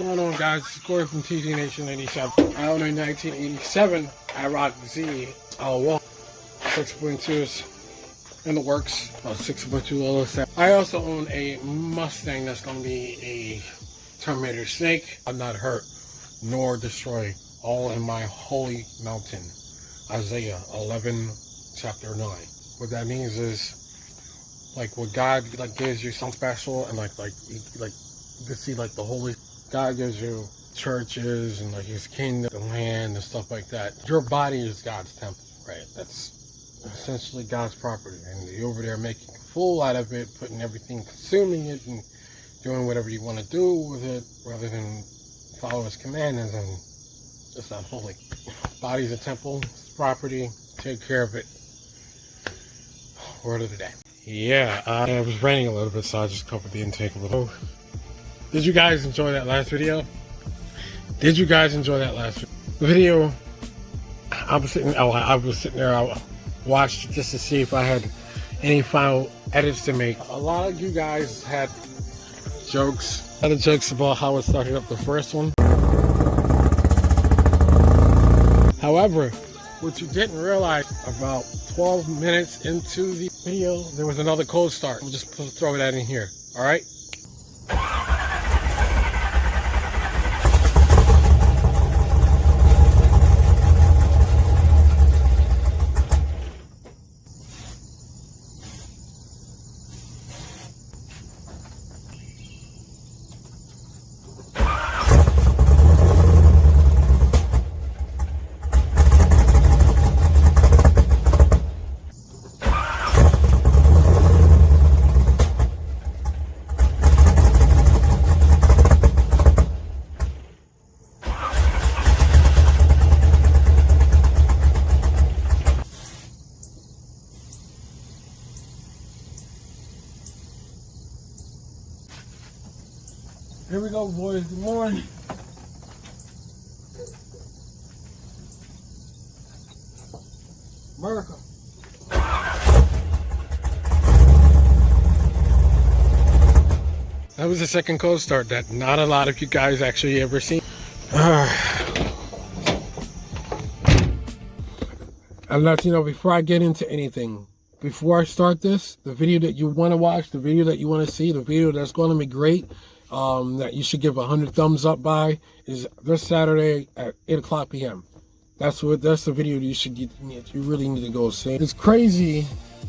going on, guys? It's Corey from TG Nation 87. I own a 1987 IROC-Z L1 6.2s in the works, 6.2 LSF. I also own a Mustang that's going to be a Terminator Snake. I'm not hurt nor destroyed, all in my holy mountain. Isaiah 11 chapter 9. What that means is, like, what God gives you something special, and like you see like the holy God gives you churches and like his kingdom, the land and stuff like that. Your body is God's temple, right? That's essentially God's property, and you're over there making a fool out of it, putting everything, consuming it, and doing whatever you want to do with it, rather than follow his commandments. And it's not holy. Body's a temple, it's property, take care of it. Word of the day. Yeah, it was raining a little bit, so I just covered the intake a little. Did you guys enjoy that last video? Did you guys enjoy that last video? I was sitting there, I watched just to see if I had any final edits to make. A lot of you guys had jokes, a lot of jokes about how it started up the first one. However, what you didn't realize, about 12 minutes into the video, there was another cold start. We'll just throw that in here, all right? Here we go, boys. Good morning. America. That was the second cold start that not a lot of you guys actually ever seen. I'll let you know before I get into anything. Before I start this, the video that you want to watch, the video that you want to see, the video that's going to be great, that you should give 100 thumbs up by, is this Saturday at 8 p.m. That's the video you should get. You really need to go see. It's crazy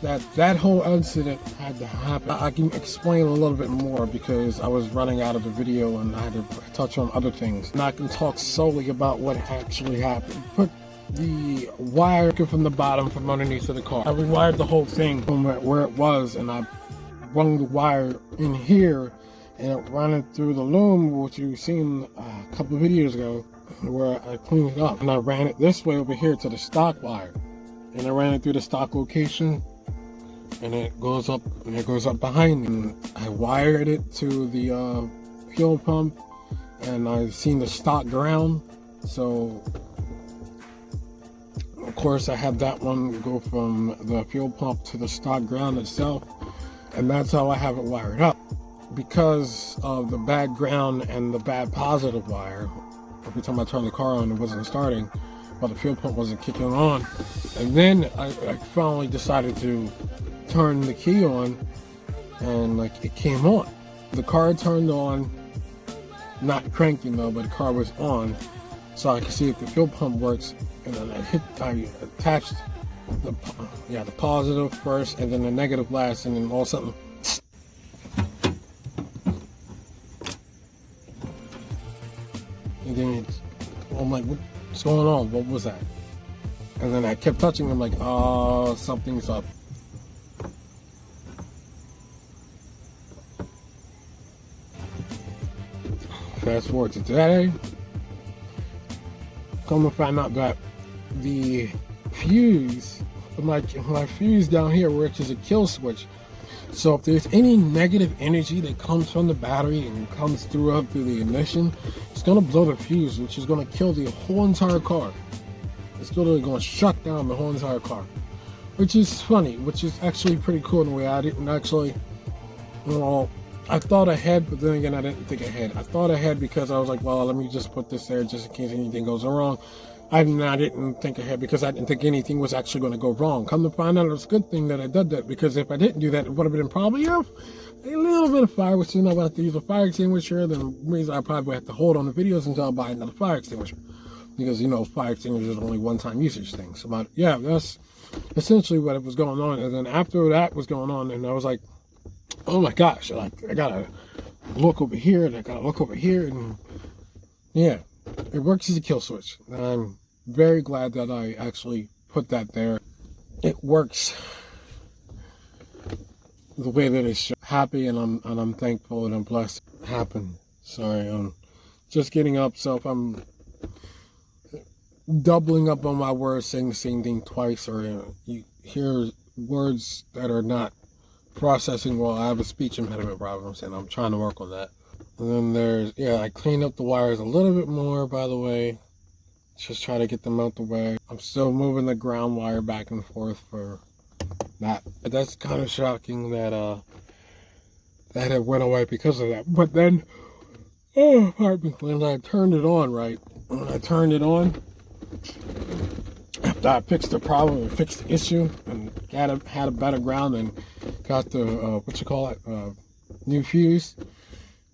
that whole incident had to happen. I can explain a little bit more because I was running out of the video and I had to touch on other things. And I can talk solely about what actually happened. Put the wire from the bottom from underneath of the car. I rewired the whole thing from where it was, and I rung the wire in here, and it ran it through the loom, which you've seen a couple of videos ago, where I cleaned it up. And I ran it this way over here to the stock wire, and I ran it through the stock location, and it goes up, and it goes up behind me. And I wired it to the fuel pump, and I've seen the stock ground, so of course I had that one go from the fuel pump to the stock ground itself, and that's how I have it wired up. Because of the bad ground and the bad positive wire, every time I turned the car on, it wasn't starting, but the fuel pump wasn't kicking on. And then I finally decided to turn the key on, and like it came on. The car turned on, not cranking though, but the car was on, so I could see if the fuel pump works. And then I attached the positive first, and then the negative last, and then all of a sudden, and then I'm like, what's going on? What was that? And then I kept touching them, like, oh, something's up. Fast forward to today, come to find out that the fuse, my fuse down here, which is a kill switch. So if there's any negative energy that comes from the battery and comes through the ignition, it's going to blow the fuse, which is going to kill the whole entire car. It's literally going to shut down the whole entire car, which is funny, which is actually pretty cool in a way. I didn't actually I thought ahead, but then again, I didn't think ahead. I thought ahead because I was like, well, let me just put this there just in case anything goes wrong. I didn't think ahead because I didn't think anything was actually going to go wrong. Come to find out, it's a good thing that I did that, because if I didn't do that, it would have been probably a little bit of fire, which, you know, I have to use a fire extinguisher. Then means I probably have to hold on the videos until I buy another fire extinguisher, because, you know, fire extinguishers are only one-time usage things. But yeah, that's essentially what was going on. And then after that was going on, and I was like, oh my gosh, like, I gotta look over here and I gotta look over here, and yeah, it works as a kill switch. And I'm very glad that I actually put that there. It works the way that it's happy, and I'm thankful and I'm blessed it happened. Sorry, I'm just getting up, so if I'm doubling up on my words, saying the same thing twice, or you hear words that are not processing well, I have a speech impediment problem, and I'm trying to work on that. And then there's, yeah, I cleaned up the wires a little bit more, by the way. Just try to get them out the way. I'm still moving the ground wire back and forth for that. But that's kind of shocking that that it went away because of that. But then, oh, pardon me, when I turned it on, right? When I turned it on, after I fixed the problem and fixed the issue and had a better ground and got the new fuse,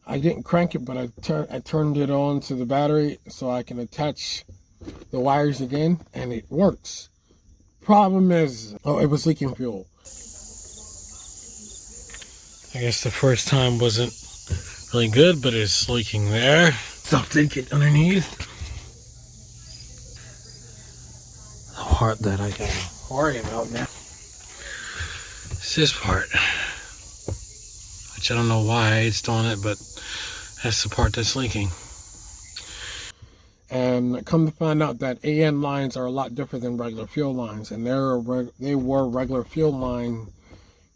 I didn't crank it, but I turned it on to the battery so I can attach the wires again, and it works. Problem is, oh, it was leaking fuel. I guess the first time wasn't really good, but it's leaking there. Stuff did get underneath. The part that I gotta worry about now is this part, which I don't know why it's doing it, but that's the part that's leaking. And come to find out that AN lines are a lot different than regular fuel lines, and they were regular fuel line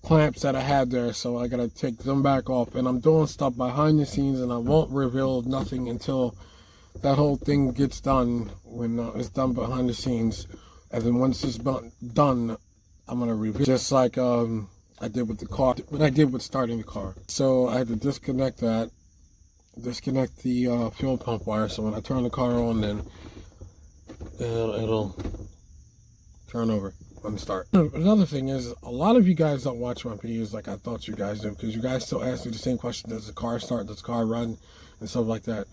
clamps that I had there, so I gotta take them back off. And I'm doing stuff behind the scenes, and I won't reveal nothing until that whole thing gets done, when it's done behind the scenes. And then once it's done, I'm gonna reveal, just like I did with the car, what I did with starting the car. So I had to disconnect the fuel pump wire, so when I turn the car on, then it'll turn over and start. Another thing is, a lot of you guys don't watch my videos like I thought you guys do, because you guys still ask me the same question: does the car start, does the car run, and stuff like that.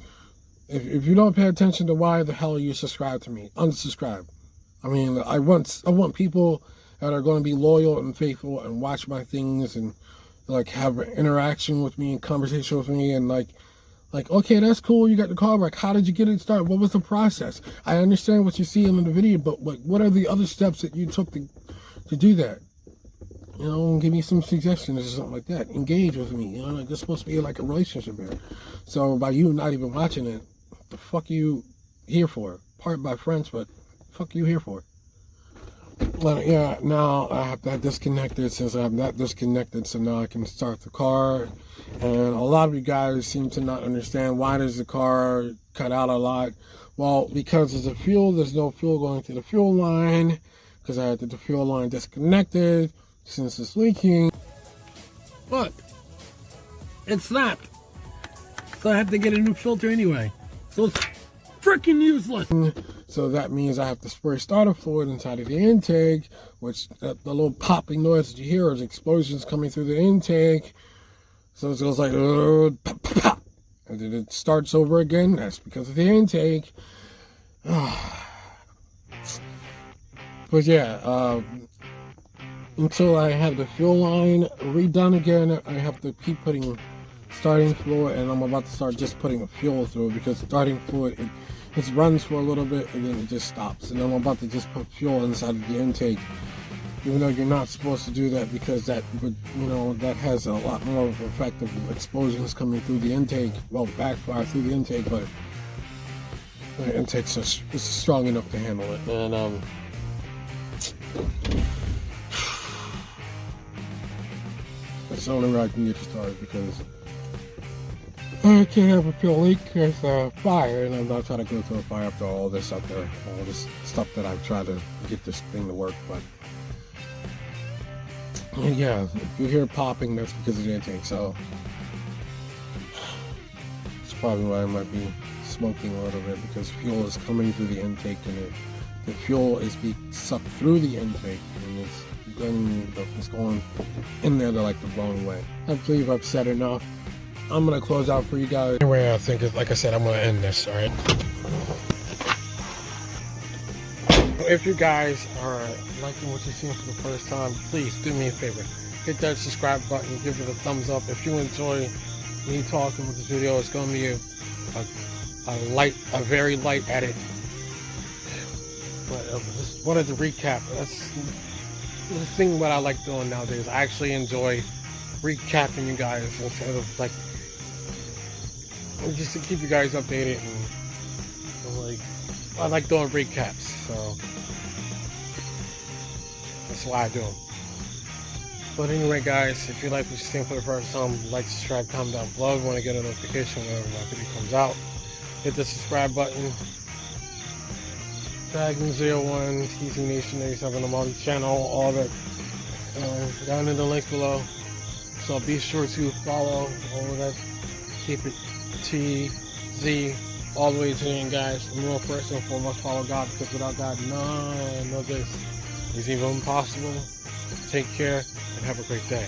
If you don't pay attention to why the hell you subscribe to me, unsubscribe. I mean, I want people that are going to be loyal and faithful and watch my things and like have an interaction with me and conversation with me, and like, okay, that's cool, you got the car back. How did you get it started? What was the process? I understand what you see in the video, but like, what are the other steps that you took to do that? You know, give me some suggestions or something like that. Engage with me. You know, like, it's supposed to be like a relationship here. So by you not even watching it, what the fuck are you here for? Part by friends, but fuck you here for? But yeah, now I have that disconnected. Since I have that disconnected, so now I can start the car. And a lot of you guys seem to not understand, why does the car cut out a lot? Well, because of the fuel, there's no fuel going to the fuel line, because I had the fuel line disconnected since it's leaking. Look, it snapped. So I have to get a new filter anyway. So it's freaking useless. So that means I have to spray starter fluid inside of the intake, which the little popping noise that you hear is explosions coming through the intake. So it goes like, pop, pop, pop. And then it starts over again. That's because of the intake. But yeah, until I have the fuel line redone again, I have to keep putting starting fluid, and I'm about to start just putting a fuel through it, because starting fluid, it runs for a little bit and then it just stops. And I'm about to just put fuel inside of the intake, even though you're not supposed to do that, because that would, you know, that has a lot more of an effect of explosions coming through the intake, well, backfire through the intake, but the intake's it's strong enough to handle it. And that's the only way I can get you started, because I can't have a fuel leak. There's a fire, and I'm not trying to go through a fire after all this out there, all this stuff that I've tried to get this thing to work. But yeah, if you hear popping, that's because of the intake. So probably why I might be smoking a little bit, because fuel is coming through the intake and the fuel is being sucked through the intake and it's going in there like the wrong way. I believe I've said enough. I'm gonna close out for you guys. Anyway, I think like I said, I'm gonna end this. All right. If you guys are liking what you've seen for the first time, please do me a favor. Hit that subscribe button, give it a thumbs up. If you enjoy me talking with this video, it's going to be a very light edit. But just wanted to recap. That's the thing what I like doing nowadays. I actually enjoy recapping you guys instead of like just to keep you guys updated, and like I like doing recaps. So that's why I do them. But anyway, guys, if you like what you're seeing for the first time, like, subscribe, comment down below. If you want to get a notification whenever my video comes out, hit the subscribe button. Dragon01, TZ Nation 87, the multi-channel, all that down in the links below. So be sure to follow all of that. Keep it TZ all the way to the end, guys. Remember, first and foremost, follow God, because without God, none of this is even possible. Take care and have a great day.